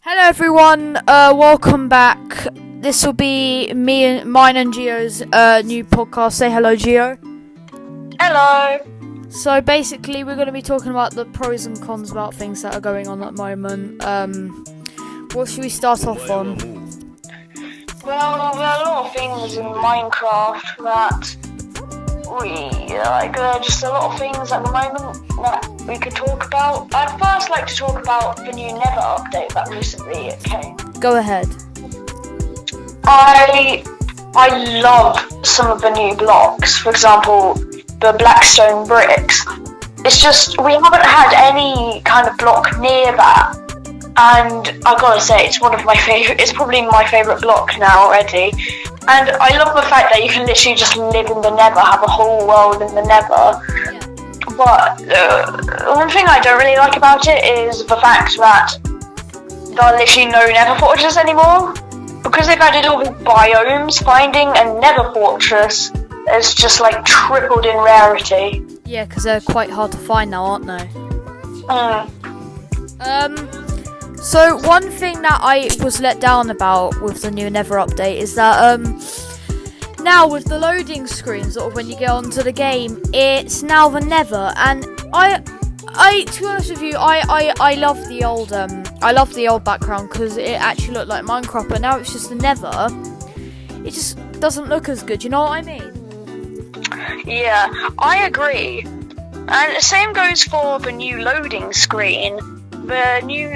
Hello everyone, welcome back. This will be mine and Geo's new podcast. Say hello, Geo. Hello. So basically we're going to be talking about the pros and cons about things that are going on at the moment. What should we start off on? Well, there are a lot of things in Minecraft that just a lot of things at the moment that we could talk about. I'd first like to talk about the new Nether update that recently came. Go ahead. I love some of the new blocks. For example, the blackstone bricks. It's just we haven't had any kind of block near that, and I gotta say it's one of my favorite. It's probably my favorite block now already. And I love the fact that you can literally just live in the Nether, have a whole world in the Nether. Yeah. But one thing I don't really like about it is the fact that there are literally no Nether fortresses anymore. Because they've added all these biomes, finding a Nether fortress is just like tripled in rarity. Yeah, because they're quite hard to find now, aren't they? So one thing that I was let down about with the new Nether update is that now with the loading screens, sort of when you get onto the game, it's now the Nether, and I to be honest with you, I love the old background because it actually looked like Minecraft, but now it's just the Nether. It just doesn't look as good. You know what I mean? Yeah, I agree. And the same goes for the new loading screen. The new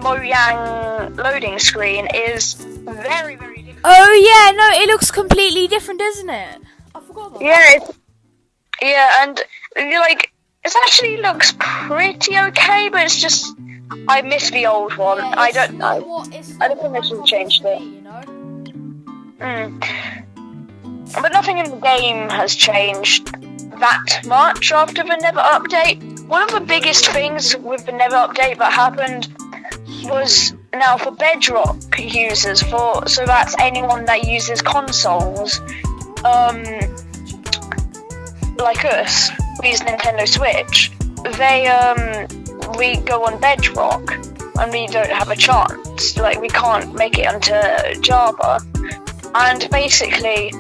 Mojang loading screen is very, very different. Oh yeah, no, it looks completely different, doesn't it? I forgot about that. And like it actually looks pretty okay, but it's just I miss the old one. Yeah, I don't think they should have changed it. You know? But nothing in the game has changed that much after the Nether update. One of the biggest things with the Nether update that happened was now for Bedrock users, so that's anyone that uses consoles, like us, we use Nintendo Switch. We go on Bedrock and we don't have a chance. Like we can't make it onto Java, and basically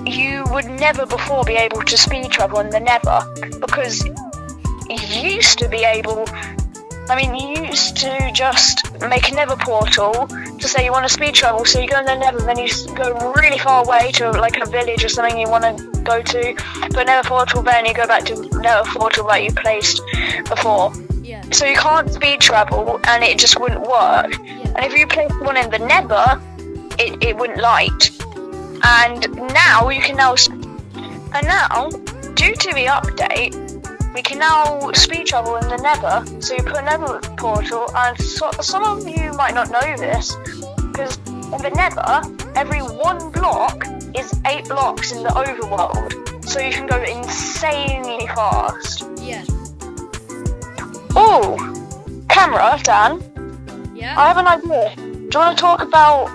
you would never before be able to speed travel in the Nether because you used to be able. You used to just make a Nether portal to say you want to speed travel, so you go in the Nether, then you go really far away to like a village or something you want to go to, but Nether portal, then you go back to Nether portal that you placed before. Yeah. So you can't speed travel, and it just wouldn't work. Yeah. And if you placed one in the Nether, it wouldn't light. And now you can now, due to the update, we can now speed travel in the Nether. So you put a Nether portal, and some of you might not know this, because in the Nether, every one block is 8 blocks in the overworld. So you can go insanely fast. Yeah. Oh, CameraDan. Yeah. I have an idea. Do you want to talk about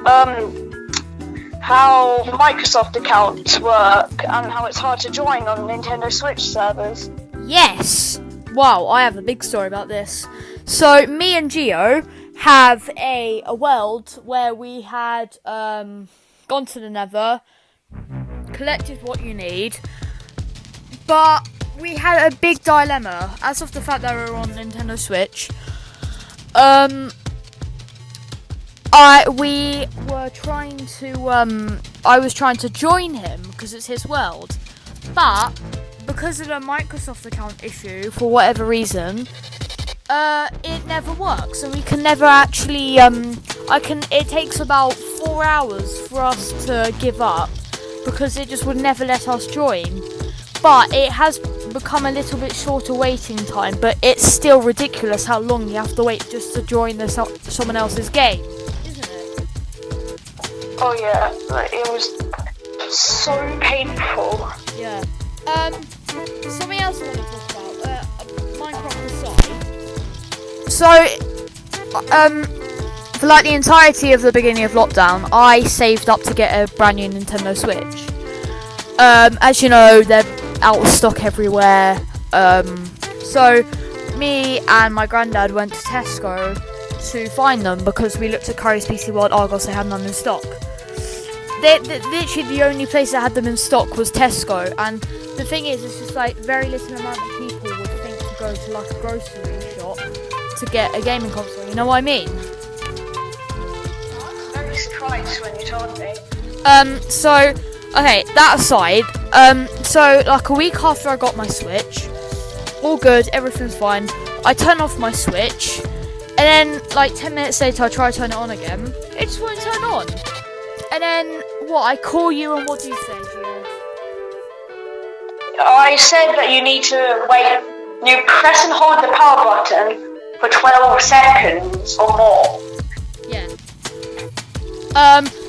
how Microsoft accounts work and how it's hard to join on Nintendo Switch servers? Yes! Wow, I have a big story about this. So, me and Geo have a world where we had gone to the Nether, collected what you need, but we had a big dilemma. As of the fact that we were on Nintendo Switch, I was trying to join him because it's his world, but because of the Microsoft account issue, for whatever reason, it never works, and we can never actually, it takes about 4 hours for us to give up, because it just would never let us join. But it has become a little bit shorter waiting time, but it's still ridiculous how long you have to wait just to join someone else's game, isn't it? Oh yeah, it was so painful. Yeah. Something else I want to talk about, Minecraft aside. So, for like the entirety of the beginning of lockdown, I saved up to get a brand new Nintendo Switch. As you know, they're out of stock everywhere. So, me and my granddad went to Tesco to find them because we looked at Curry's PC World Argos, they had none in stock. Literally the only place that had them in stock was Tesco, and the thing is, it's just like very little amount of people would think to go to like a grocery shop to get a gaming console, you know what I mean? I was very surprised when you told me. So, okay, that aside, so like a week after I got my Switch, all good, everything's fine, I turn off my Switch, and then like 10 minutes later I try to turn it on again, it just won't turn on. And then, I call you, and what do you say, Geo? I said that you need to wait. You press and hold the power button for 12 seconds or more. Yeah.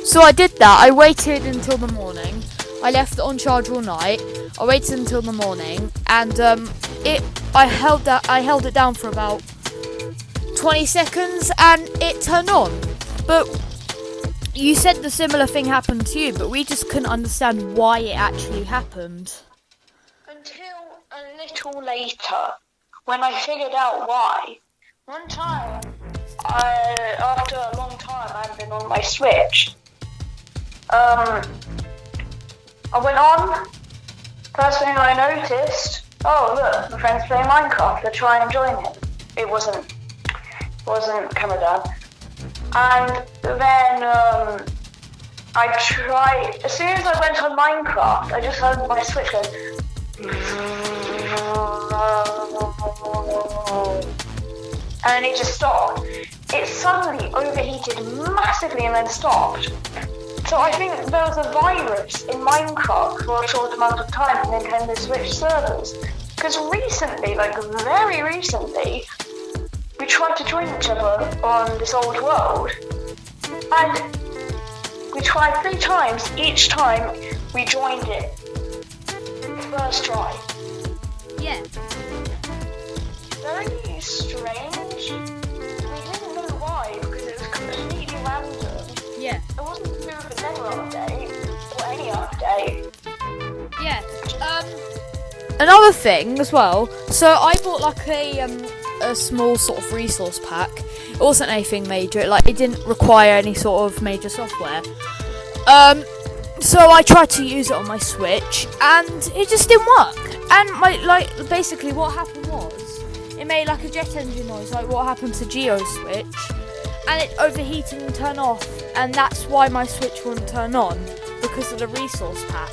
So I did that. I waited until the morning. I left it on charge all night. I waited until the morning, and I held it down for about 20 seconds, and it turned on. But you said the similar thing happened to you, but we just couldn't understand why it actually happened. Until a little later, when I figured out why. One time, after a long time I've been on my Switch, I went on, first thing I noticed, oh look, my friend's playing Minecraft, let's try and join him. It wasn't CameraDan. And then I tried, as soon as I went on Minecraft, I just heard my Switch go, and it just stopped. It suddenly overheated massively and then stopped. So I think there was a virus in Minecraft for a short amount of time on Nintendo Switch servers. Because recently, like very recently, we tried to join each other on this old world, and we tried 3 times. Each time we joined it first try. Yeah. Very strange. We didn't know why, because it was completely random. Yeah. It wasn't to do with the never update or any update. Yeah. Another thing as well. So I bought like a small sort of resource pack. It wasn't anything major. Like it didn't require any sort of major software. So I tried to use it on my Switch, and it just didn't work. And basically what happened was, it made like a jet engine noise, like what happened to Geo's Switch, and it overheated and turned off, and that's why my Switch wouldn't turn on, because of the resource pack.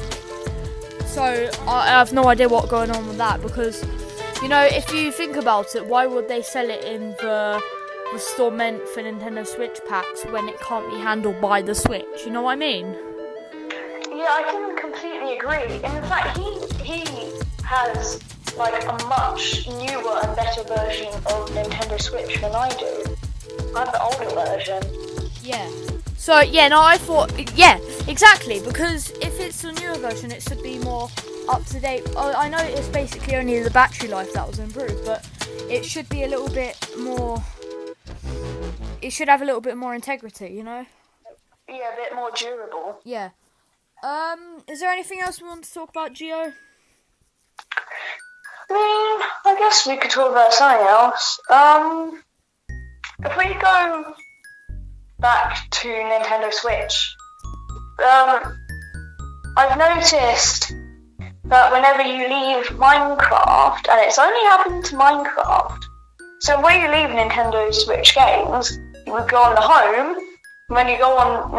So I have no idea what's going on with that, because, you know, if you think about it, why would they sell it in the store meant for Nintendo Switch packs when it can't be handled by the Switch? You know what I mean? Yeah, I can completely agree. In fact, he has like a much newer and better version of Nintendo Switch than I do. I have the older version. Yeah. So, yeah, no, I thought, yeah, exactly, because if it's a newer version, it should be more up to date. I know it's basically only the battery life that was improved, but it should be a little bit more, it should have a little bit more integrity, you know? Yeah, a bit more durable. Yeah. Is there anything else we want to talk about, Geo? I guess we could talk about something else. If we go back to Nintendo Switch, I've noticed that whenever you leave Minecraft, and it's only happened to Minecraft, so when you leave Nintendo Switch games, you would go on the home, when you go on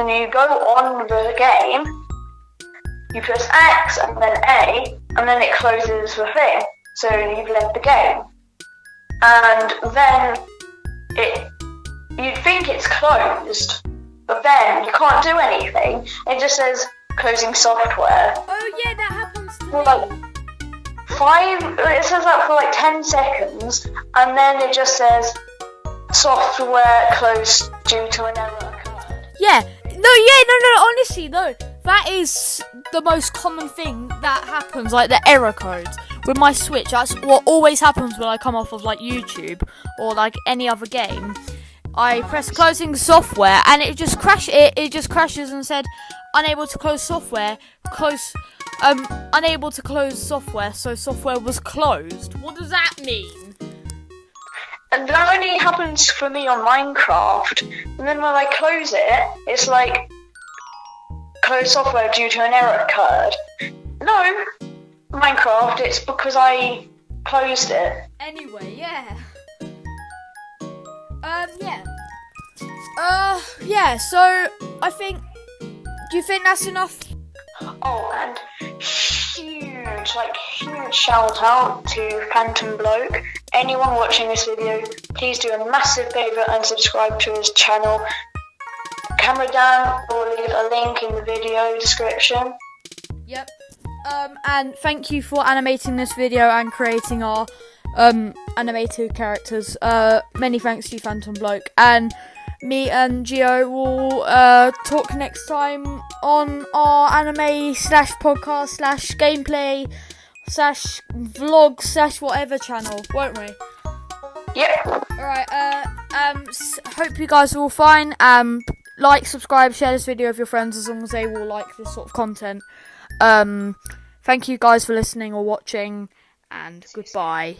the game, you press X and then A, and then it closes the thing, so you've left the game. And then you'd think it's closed, but then you can't do anything. It just says closing software. Oh yeah, that happens to For me. like it says that for like 10 seconds, and then it just says software closed due to an error occurred. Yeah, no, honestly, no. That is the most common thing that happens, like the error code. With my Switch, that's what always happens when I come off of like YouTube or like any other game. I press closing software and it just crashes and said unable to close software, unable to close software, so software was closed. What does that mean? And that only happens for me on Minecraft. And then when I close it, it's like close software due to an error occurred. No, Minecraft, it's because I closed it. Anyway, yeah. Yeah, so I think, do you think that's enough? Oh, and huge shout out to Phantom Bloke. Anyone watching this video, please do a massive favour and subscribe to his channel. CameraDan will leave a link in the video description. Yep. And thank you for animating this video and creating our animated characters. Many thanks to you, Phantom Bloke. And me and Geo will talk next time on our anime / podcast / gameplay / vlog / whatever channel, won't we? Yep. Alright, hope you guys are all fine. Like, subscribe, share this video with your friends as long as they will like this sort of content. Thank you guys for listening or watching, and goodbye.